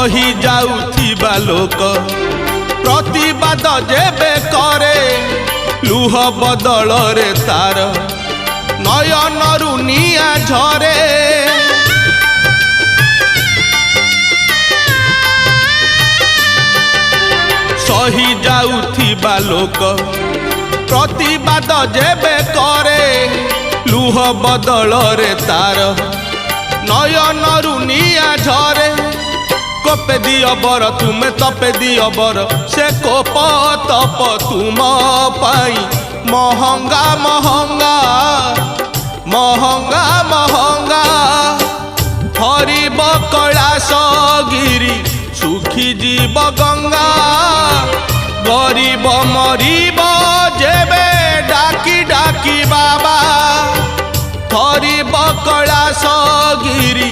सही जाउथिबा लोक प्रतिवाद जेबे करे लुह बदल रे तार नयनरु निया झरे सही जाउथिबा लोक प्रतिवाद जेबे करे लुह बदल रे तार नयनरु निया झरे कोपे दियो बर तुमे तपे दियो बर से कोप तप तुम पाई महंगा महंगा महंगा महंगा हरिब कैलाश गिरी सुखी जीव गंगा गरीब मरीब जेबे डाकी डाकी बाबा हरिब कैलाश गिरी